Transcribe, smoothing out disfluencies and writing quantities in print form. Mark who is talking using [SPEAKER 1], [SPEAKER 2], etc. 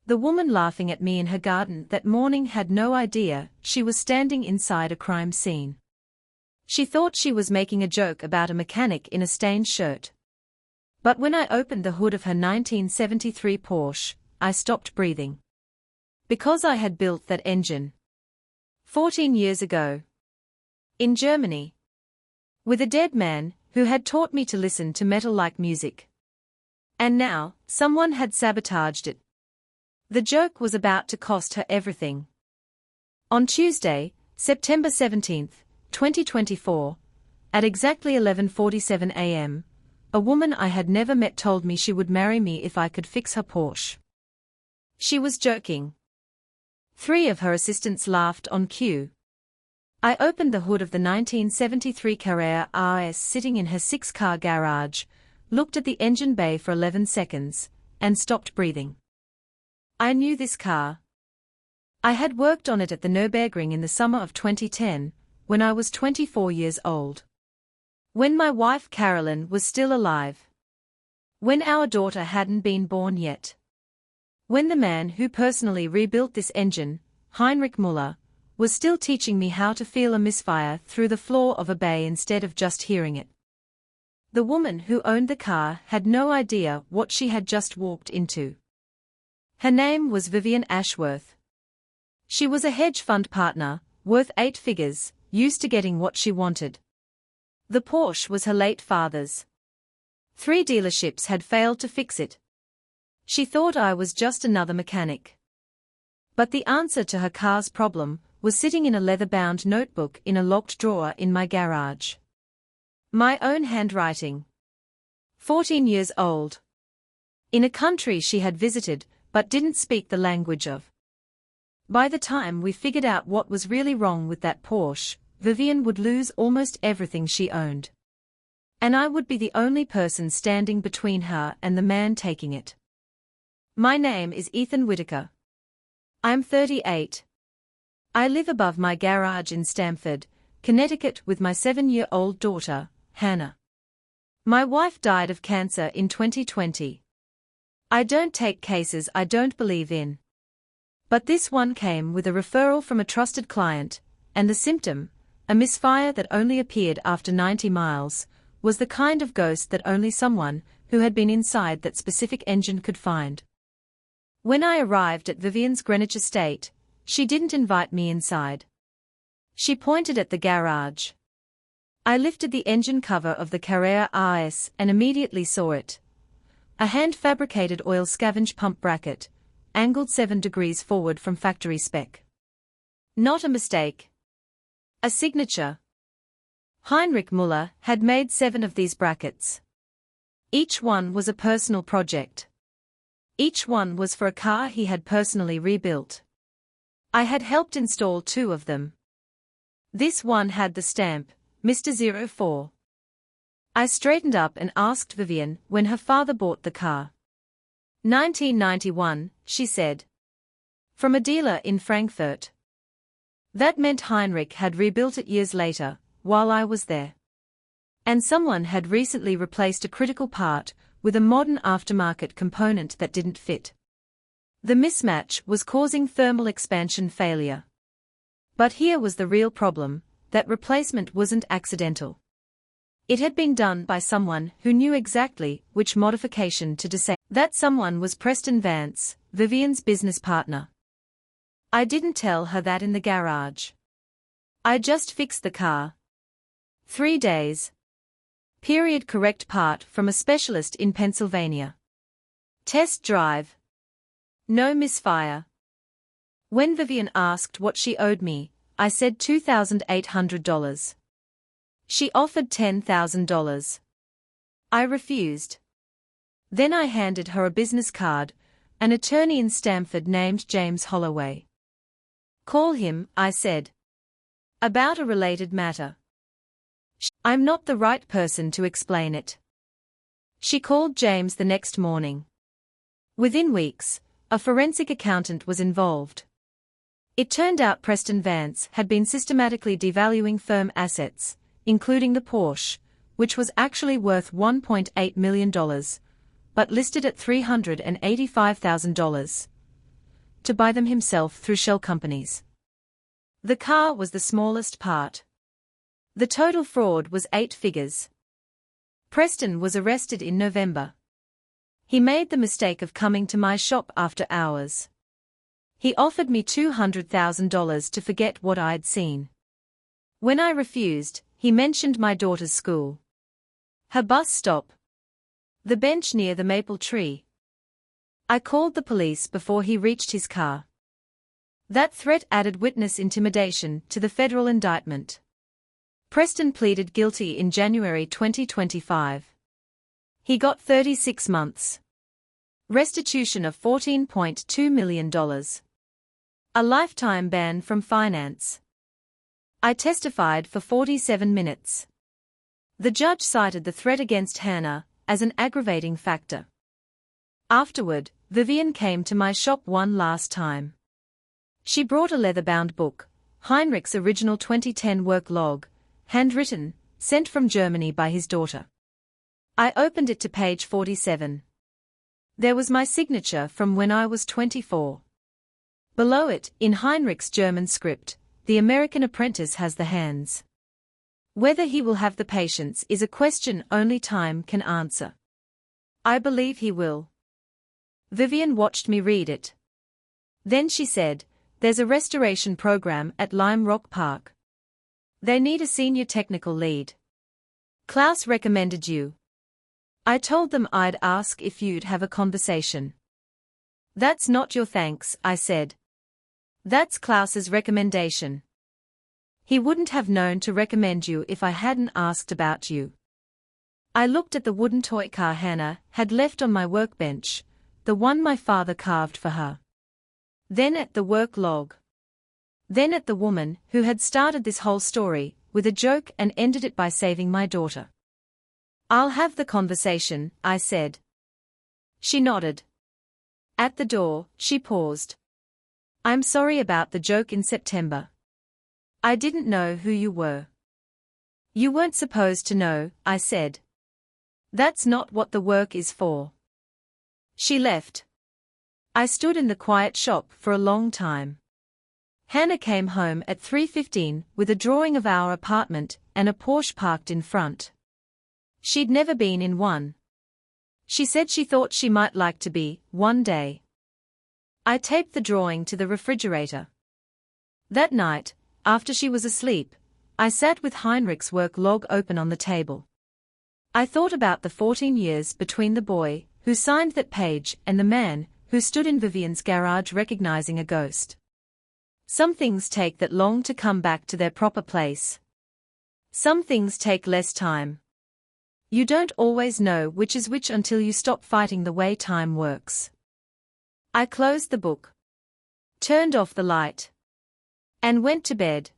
[SPEAKER 1] The woman laughing at me in her garden that morning had no idea she was standing inside a crime scene. She thought she was making a joke about a mechanic in a stained shirt. But when I opened the hood of her 1973 Porsche, I stopped breathing. Because I had built that engine 14 years ago in Germany with a dead man who had taught me to listen to metal-like music. And now, someone had sabotaged it. The joke was about to cost her everything. On Tuesday, September 17, 2024, at exactly 11:47 a.m., a woman I had never met told me she would marry me if I could fix her Porsche. She was joking. 3 of her assistants laughed on cue. I opened the hood of the 1973 Carrera RS sitting in her 6-car garage, looked at the engine bay for 11 seconds, and stopped breathing. I knew this car. I had worked on it at the Nürburgring in the summer of 2010, when I was 24 years old. When my wife Carolyn was still alive. When our daughter hadn't been born yet. When the man who personally rebuilt this engine, Heinrich Müller, was still teaching me how to feel a misfire through the floor of a bay instead of just hearing it. The woman who owned the car had no idea what she had just walked into. Her name was Vivian Ashworth. She was a hedge fund partner, worth 8 figures, used to getting what she wanted. The Porsche was her late father's. 3 dealerships had failed to fix it. She thought I was just another mechanic. But the answer to her car's problem was sitting in a leather-bound notebook in a locked drawer in my garage. My own handwriting. 14 years old. In a country she had visited, but didn't speak the language of. By the time we figured out what was really wrong with that Porsche, Vivian would lose almost everything she owned. And I would be the only person standing between her and the man taking it. My name is Ethan Whitaker. I'm 38. I live above my garage in Stamford, Connecticut with my 7-year-old daughter, Hannah. My wife died of cancer in 2020. I don't take cases I don't believe in. But this one came with a referral from a trusted client, and the symptom, a misfire that only appeared after 90 miles, was the kind of ghost that only someone who had been inside that specific engine could find. When I arrived at Vivian's Greenwich estate, she didn't invite me inside. She pointed at the garage. I lifted the engine cover of the Carrera RS and immediately saw it. A hand-fabricated oil scavenge pump bracket, angled 7 degrees forward from factory spec. Not a mistake. A signature. Heinrich Müller had made 7 of these brackets. Each one was a personal project. Each one was for a car he had personally rebuilt. I had helped install 2 of them. This one had the stamp, Mr. 04. I straightened up and asked Vivian when her father bought the car. 1991, she said. From a dealer in Frankfurt. That meant Heinrich had rebuilt it years later, while I was there. And someone had recently replaced a critical part with a modern aftermarket component that didn't fit. The mismatch was causing thermal expansion failure. But here was the real problem, that replacement wasn't accidental. It had been done by someone who knew exactly which modification to disable. That someone was Preston Vance, Vivian's business partner. I didn't tell her that in the garage. I just fixed the car. 3 days. Period. Correct part from a specialist in Pennsylvania. Test drive. No misfire. When Vivian asked what she owed me, I said $2,800. She offered $10,000. I refused. Then I handed her a business card, an attorney in Stamford named James Holloway. Call him, I said. About a related matter. I'm not the right person to explain it. She called James the next morning. Within weeks, a forensic accountant was involved. It turned out Preston Vance had been systematically devaluing firm assets, including the Porsche, which was actually worth $1.8 million, but listed at $385,000. to buy them himself through shell companies. The car was the smallest part. The total fraud was 8 figures. Preston was arrested in November. He made the mistake of coming to my shop after hours. He offered me $200,000 to forget what I'd seen. When I refused, he mentioned my daughter's school. Her bus stop. The bench near the maple tree. I called the police before he reached his car. That threat added witness intimidation to the federal indictment. Preston pleaded guilty in January 2025. He got 36 months. Restitution of $14.2 million. A lifetime ban from finance. I testified for 47 minutes. The judge cited the threat against Hannah as an aggravating factor. Afterward, Vivian came to my shop one last time. She brought a leather-bound book, Heinrich's original 2010 work log, handwritten, sent from Germany by his daughter. I opened it to page 47. There was my signature from when I was 24. Below it, in Heinrich's German script, the American apprentice has the hands. Whether he will have the patience is a question only time can answer. I believe he will. Vivian watched me read it. Then she said, "There's a restoration program at Lime Rock Park. They need a senior technical lead. Klaus recommended you." I told them I'd ask if you'd have a conversation. "That's not your thanks," I said. "That's Klaus's recommendation. He wouldn't have known to recommend you if I hadn't asked about you." I looked at the wooden toy car Hannah had left on my workbench, the one my father carved for her. Then at the work log. Then at the woman who had started this whole story with a joke and ended it by saving my daughter. "I'll have the conversation," I said. She nodded. At the door, she paused. "I'm sorry about the joke in September. I didn't know who you were." "You weren't supposed to know," I said. "That's not what the work is for." She left. I stood in the quiet shop for a long time. Hannah came home at 3:15 with a drawing of our apartment and a Porsche parked in front. She'd never been in one. She said she thought she might like to be, one day. I taped the drawing to the refrigerator. That night, after she was asleep, I sat with Heinrich's work log open on the table. I thought about the 14 years between the boy who signed that page and the man who stood in Vivian's garage recognizing a ghost. Some things take that long to come back to their proper place. Some things take less time. You don't always know which is which until you stop fighting the way time works. I closed the book, turned off the light, and went to bed.